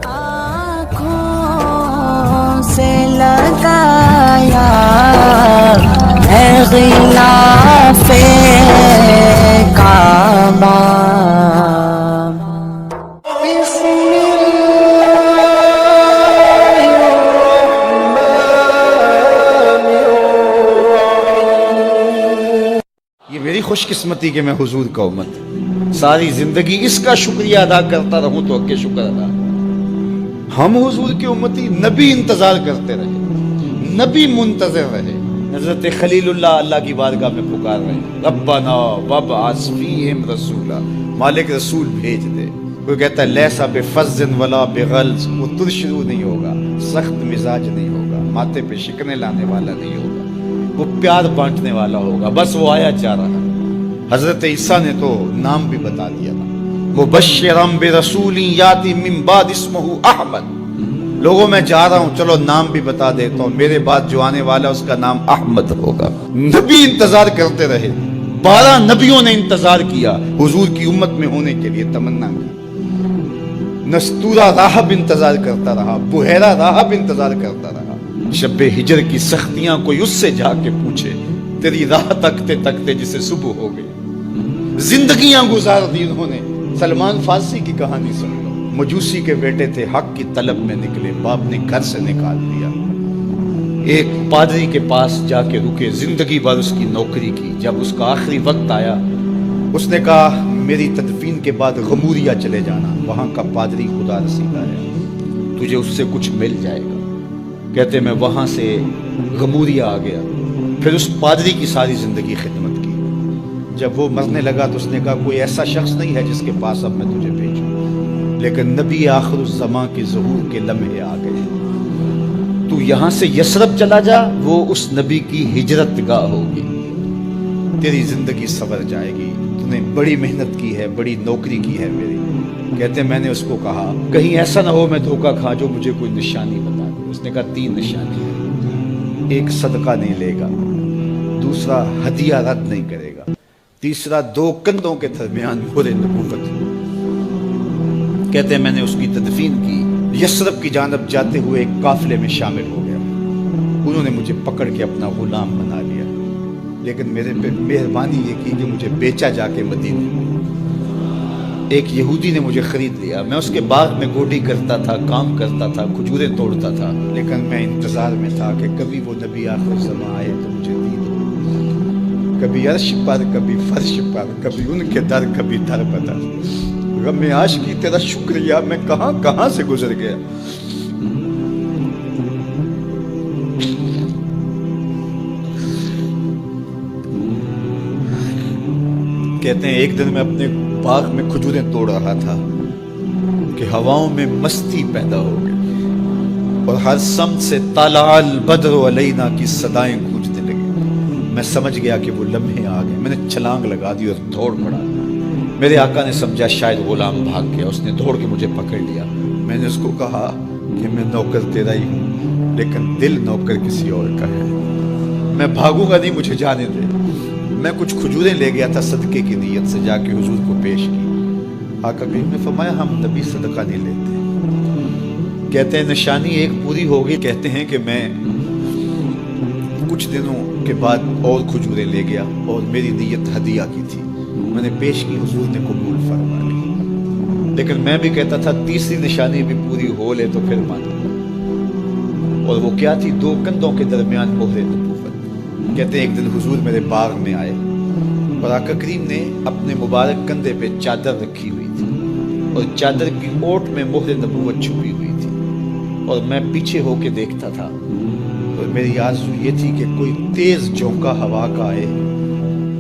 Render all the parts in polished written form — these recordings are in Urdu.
آنکھوں سے لگایا ہے غلاف کعبہ، یہ میری خوش قسمتی کہ میں حضور کا امت ساری زندگی اس کا شکریہ ادا کرتا رہوں تو کہ شکر ادا۔ ہم حضور کے امتی، نبی انتظار کرتے رہے، نبی منتظر رہے، حضرت خلیل اللہ اللہ کی بارگاہ میں پکار رہے، ربنا وابعث فیہم رسولا، مالک رسول بھیج دے۔ کوئی کہتا ہے لیسا بفظ ولا بغلظ، وہ ترشرو نہیں ہوگا، سخت مزاج نہیں ہوگا، ماتھے پہ شکنے لانے والا نہیں ہوگا، وہ پیار بانٹنے والا ہوگا، بس وہ آیا جا رہا۔ حضرت عیسیٰ نے تو نام بھی بتا دیا تھا، مبشرا برسول یاتی من بعد اسمہ احمد، لوگوں میں جا رہا ہوں، چلو نام بھی بتا دیتا ہوں، میرے بعد جو آنے والا اس کا نام احمد ہوگا۔ نبی انتظار کرتے رہے، 12 نبیوں نے انتظار کیا حضور کی امت میں ہونے کے لیے، تمنا کی۔ نستورہ راہب انتظار کرتا رہا، بحیرہ راہب انتظار کرتا رہا۔ شب ہجر کی سختیاں کوئی اس سے جا کے پوچھے، تیری راہ تکتے تکتے جسے صبح ہو گئی۔ زندگیاں گزار دی انہوں نے، سلمان فارسی کی کہانی سن لو، مجوسی کے بیٹے تھے، حق کی طلب میں نکلے، باپ نے گھر سے نکال دیا، ایک پادری کے پاس جا کے رکے، زندگی بھر اس کی نوکری کی۔ جب اس کا آخری وقت آیا، اس نے کہا میری تدفین کے بعد غموریا چلے جانا، وہاں کا پادری خدا رسیدہ ہے، تجھے اس سے کچھ مل جائے گا۔ کہتے میں وہاں سے غموریا آ گیا، پھر اس پادری کی ساری زندگی خدمت کی۔ جب وہ مرنے لگا تو اس نے کہا کوئی ایسا شخص نہیں ہے جس کے پاس اب میں تجھے بھیجوں، لیکن نبی آخر الزمان کے ظہور کے لمحے آ گئے، تو یہاں سے یثرب چلا جا، وہ اس نبی کی ہجرت گاہ ہوگی، تیری زندگی سنور جائے گی، تو نے بڑی محنت کی ہے، بڑی نوکری کی ہے میری۔ کہتے میں نے اس کو کہا کہیں ایسا نہ ہو میں دھوکہ کھا جو مجھے کوئی نشانی بتا دے۔ اس نے کہا 3 نشانی ہیں، ایک صدقہ نہیں لے گا، دوسرا ہدیہ رد نہیں کرے گا، تیسرا 2 کندھوں کے درمیان مہر نبوت۔ کہتے ہیں میں نے اس کی تدفین کی، یثرب کی جانب جاتے ہوئے ایک قافلے میں شامل ہو گیا، انہوں نے مجھے پکڑ کے اپنا غلام بنا لیا، لیکن میرے پہ مہربانی یہ کی کہ مجھے بیچا جا کے مدینے۔ ایک یہودی نے مجھے خرید لیا، میں اس کے باغ میں گوڈی کرتا تھا، کام کرتا تھا، کھجوریں توڑتا تھا، لیکن میں انتظار میں تھا کہ کبھی وہ نبی آخر زمان آئے تو مجھے دید ہو، کبھی عرش پر، کبھی فرش پر، کبھی ان کے در، کبھی در بدر۔ غم عاشقی تیرا شکریہ، میں کہاں کہاں سے گزر گیا۔ کہتے ہیں ایک دن میں اپنے باغ میں کھجوریں توڑ رہا تھا کہ ہواؤں میں مستی پیدا ہو گئی، اور ہر سمت سے طلع البدر علینا کی صدائیں گونجنے لگی۔ میں سمجھ گیا کہ وہ لمحے آ گئے، میں نے چھلانگ لگا دی اور دوڑ پڑا۔ میرے آقا نے سمجھا شاید غلام بھاگ گیا، اس نے دوڑ کے مجھے پکڑ لیا۔ میں نے اس کو کہا کہ میں نوکر تیرا ہی ہوں، لیکن دل نوکر کسی اور کا ہے، میں بھاگوں گا نہیں، مجھے جانے دے۔ میں کچھ کھجوریں لے گیا تھا صدقے کی نیت سے، جا کے حضور کو پیش کی۔ آقا کریم نے فرمایا ہم نبی صدقہ نہیں لیتے۔ کہتے ہیں نشانی ایک پوری ہو گئی، کہتے ہیں کہ میں کچھ دنوں کے بعد اور کھجوریں لے گیا، اور میری نیت ہدیہ کی تھی، میں نے پیش کی، حضور نے قبول فرما لی۔ لیکن میں بھی کہتا تھا تیسری نشانی بھی پوری ہو لے تو پھر مانوں، اور وہ کیا تھی؟ 2 کندھوں کے درمیان مہر نبوت۔ کہتے ہیں ایک دن حضور میرے باغ میں آئے، اور آقا کریم نے اپنے مبارک کندھے پہ چادر رکھی ہوئی تھی، اور چادر کی اوٹ میں مہر نبوت چھپی ہوئی تھی، اور میں پیچھے ہو کے دیکھتا تھا، اور میری آرزو یہ تھی کہ کوئی تیز جھونکا ہوا کا آئے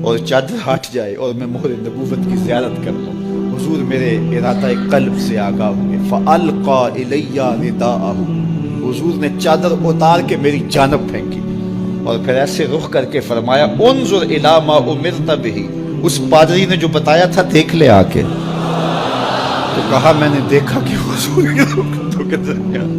اور چادر ہٹ جائے اور میں مہر نبوت کی زیارت کر لوں۔ حضور میرے ارادہ قلب سے آگاہ ہوئے، فَأَلْقَى إِلَيَّ رِدَاءَهُ، حضور نے چادر اتار کے میری جانب پھینکی، اور پھر ایسے رخ کر کے فرمایا انظر الی ما امرت بہ، اس پادری نے جو بتایا تھا دیکھ لے آ کے۔ تو کہا میں نے دیکھا کہ حضور کے رخ کے درمیان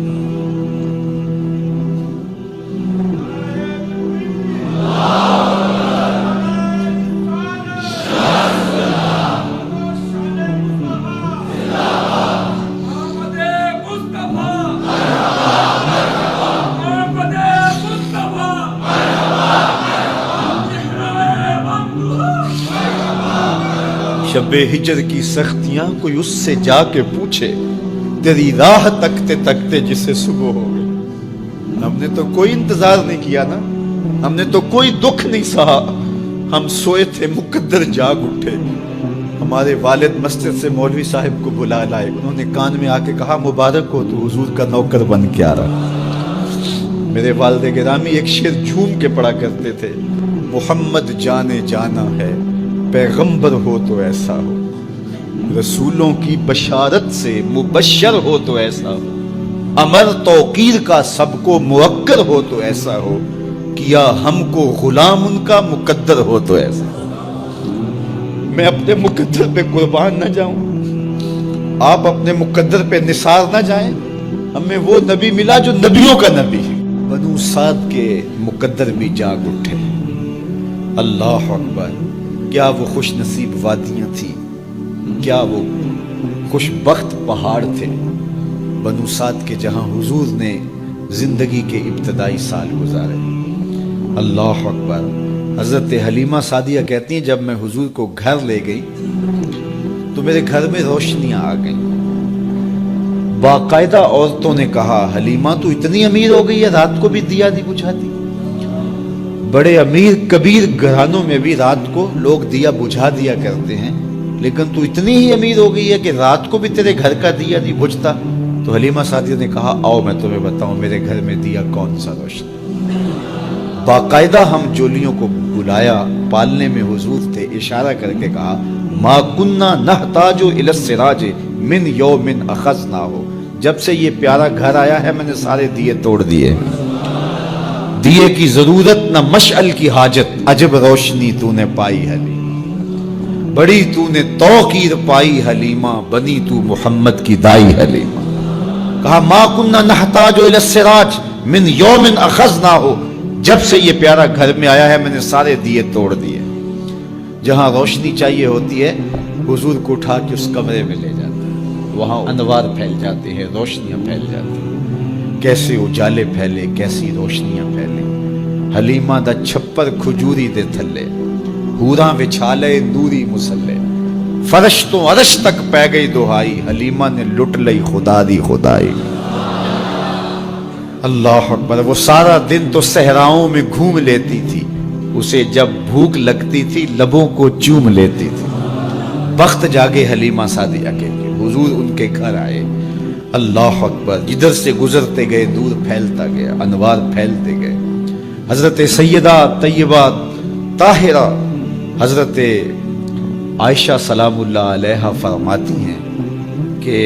شب ہجر کی سختیاں کوئی اس سے جا کے پوچھے، تیری راہ تکتے تکتے جسے صبح ہو گئی۔ ہم نے تو کوئی انتظار نہیں کیا نا، ہم نے تو کوئی دکھ نہیں سہا، ہم سوئے تھے مقدر جاگ اٹھے۔ ہمارے والد مسجد سے مولوی صاحب کو بلا لائے، انہوں نے کان میں آ کے کہا مبارک ہو، تو حضور کا نوکر بن کے آ رہا۔ میرے والد گرامی ایک شعر جھوم کے پڑھا کرتے تھے، محمد جانے جانا ہے، پیغمبر ہو تو ایسا ہو، رسولوں کی بشارت سے مبشر ہو تو ایسا ہو، امر توقیر کا سب کو موکر ہو تو ایسا ہو، کیا ہم کو غلام ان کا مقدر ہو تو ایسا ہو۔ میں اپنے مقدر پہ قربان نہ جاؤں، آپ اپنے مقدر پہ نثار نہ جائیں، ہمیں وہ نبی ملا جو نبیوں کا نبی ہے۔ بنو سعد کے مقدر بھی جاگ اٹھے، اللہ اکبر، کیا وہ خوش نصیب وادیاں تھیں، کیا وہ خوش بخت پہاڑ تھے بنو سعد کے، جہاں حضور نے زندگی کے ابتدائی سال گزارے۔ اللہ اکبر۔ حضرت حلیمہ سعدیہ کہتی ہیں جب میں حضور کو گھر لے گئی تو میرے گھر میں روشنیاں آ گئیں، باقاعدہ عورتوں نے کہا حلیمہ تو اتنی امیر ہو گئی ہے رات کو بھی دیا نہیں بجھاتی۔ بڑے امیر کبیر گھرانوں میں بھی رات کو لوگ دیا بجھا دیا کرتے ہیں، لیکن تو اتنی ہی امیر ہو گئی ہے کہ رات کو بھی تیرے گھر کا دیا نہیں بجھتا۔ تو حلیمہ سعدیہ نے کہا آؤ میں تمہیں بتاؤں میرے گھر میں دیا کون سا روشن۔ باقاعدہ ہم جولیوں کو بلایا، پالنے میں حضور تھے، اشارہ کر کے کہا ما کننا نحتاج الی السراج من یوم اخذناہ، جب سے یہ پیارا گھر آیا ہے میں نے سارے دیے توڑ دیے، دیے کی ضرورت نہ مشعل کی حاجت، عجب روشنی تو نے پائی حلیمہ، بڑی تو نے توقیر پائی حلیمہ، بنی تو محمد کی دائی حلیمہ۔ کہا ما کننا نحتاج الی السراج من یوم اخذناہ، جب سے یہ پیارا گھر میں آیا ہے میں نے سارے دیے توڑ دیے۔ جہاں روشنی چاہیے ہوتی ہے حضور کو اٹھا کے اس کمرے میں لے جاتے ہیں، وہاں انوار پھیل جاتے ہیں، روشنیاں پھیل جاتی ہیں، کیسے اجالے پھیلے، کیسی روشنیاں پھیلے۔ حلیمہ دا چھپر کھجوری دے تھلے، حوراں وچھالے نوری مسلے، فرش تو عرش تک پہ گئی دہائی، حلیمہ نے لٹ لئی خدا دی خدائی۔ اللہ اکبر۔ وہ سارا دن تو صحراؤں میں گھوم لیتی تھی، اسے جب بھوک لگتی تھی لبوں کو چوم لیتی تھی۔ بخت جاگے حلیمہ سعدیہ کے، حضور ان کے گھر آئے۔ اللہ اکبر۔ جدھر سے گزرتے گئے نور پھیلتا گیا، انوار پھیلتے گئے۔ حضرت سیدہ طیبہ طاہرہ حضرت عائشہ سلام اللہ علیہا فرماتی ہیں کہ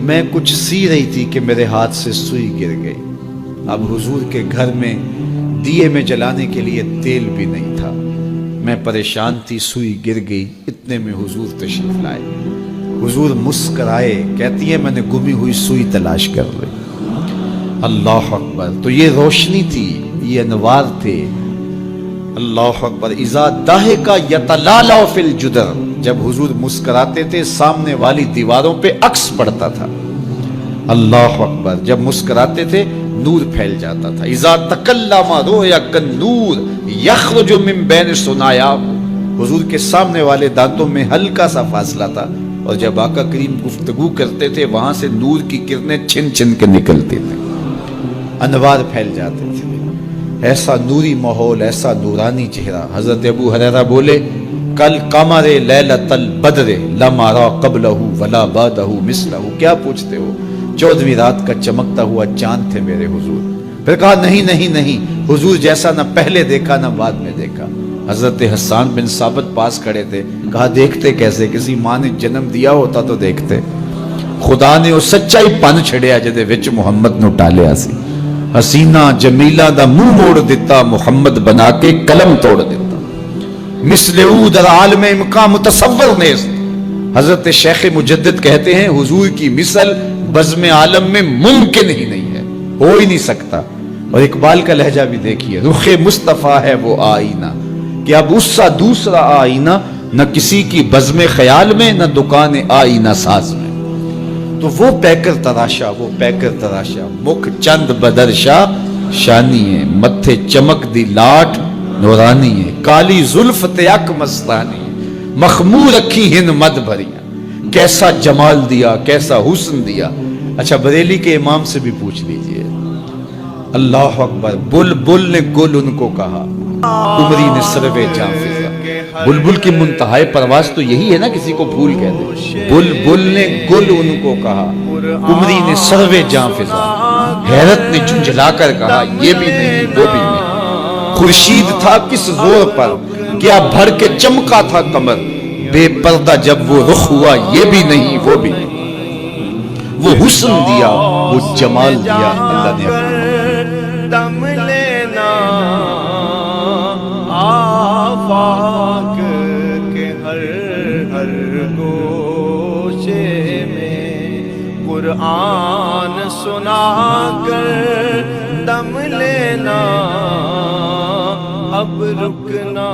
میں کچھ سی رہی تھی کہ میرے ہاتھ سے سوئی گر گئی۔ اب حضور کے گھر میں دیے میں جلانے کے لیے تیل بھی نہیں تھا، میں پریشان تھی، سوئی گر گئی، اتنے میں حضور تشریف لائے۔ حضور مسکرائے، کہتی ہے میں نے گمی ہوئی سوئی تلاش کر لی۔ اللہ اکبر۔ تو یہ روشنی تھی، یہ انوار تھے۔ اللہ اکبر۔ اذا ضحک یتلالع فی الجدر، جب حضور مسکراتے تھے سامنے والی دیواروں پہ عکس پڑتا تھا۔ اللہ اکبر۔ جب مسکراتے تھے نور پھیل جاتا تھا۔ اذا تکلم رؤیا کالنور یخرج من بین ثنایا، حضور کے سامنے والے دانتوں میں ہلکا سا فاصلہ تھا، اور جب آقا کریم گفتگو کرتے تھے وہاں سے نور کی کرنیں چھن چھن کے نکلتی تھیں، انوار پھیل جاتے تھے۔ ایسا نوری ماحول، ایسا نورانی چہرہ۔ حضرت ابو ہریرہ بولے کل قمر لیلۃ البدر لم ارى قبلہ ولا بعدہ مثلہ، کیا پوچھتے ہو، 14ویں رات کا چمکتا ہوا چاند تھے میرے حضور۔ پھر کہا نہیں نہیں نہیں، حضور جیسا نہ پہلے دیکھا نہ بعد میں دیکھا۔ حضرت حسان بن ثابت پاس کھڑے تھے، کہا دیکھتے کیسے، کسی ماں نے جنم دیا ہوتا تو دیکھتے۔ خدا نے وہ سچائی پن چھڑیا جدے وچ محمد نو ٹالیا سی، حسینہ جمیلہ دا منہ موڑ دیتا، محمد بنا کے قلم توڑ دیتا، مثل او در عالم امکان متصور نیست۔ حضرت شیخ مجدد کہتے ہیں حضور کی مثل بزم عالم میں ممکن ہی نہیں ہے، ہو ہی نہیں سکتا۔ اور اقبال کا لہجہ بھی دیکھیے، رخ مصطفیٰ ہے وہ آئینہ کہ اب اس سا دوسرا آئینہ نہ کسی کی بزم خیال میں نہ دکان آئینہ ساز میں۔ تو وہ پیکر تراشا، وہ پیکر تراشا، مکھ چند بدرشا شانی ہے، متھے چمک دی لاٹ نورانی ہے، کالی زلف تیک مستانی ہے، مخمور رکھی ہن مد بھریاں، کیسا جمال دیا، کیسا حسن دیا۔ اچھا بریلی کے امام سے بھی پوچھ لیجئے، اللہ اکبر، بلبل نے گل ان کو کہا، قمری نے سروے جاں فضا۔ بلبل کی منتہائے پرواز تو یہی ہے نا، کسی کو پھول کہتے۔ بلبل نے گل ان کو کہا، قمری نے سروے جاں فضا۔ حیرت نے جھنجھلا کر کہا، یہ بھی نہیں وہ بھی نہیں۔ خورشید تھا کس زور پر، کیا بھر کے چمکا تھا قمر، بے پردہ جب وہ رخ ہوا، یہ بھی نہیں وہ بھی نہیں۔ وہ حسن دیا، وہ جمال دیا اللہ نے اپنا۔ دم لینا آفاق کے ہر گوشے میں، قرآن سنا کر دم لینا، اب رکنا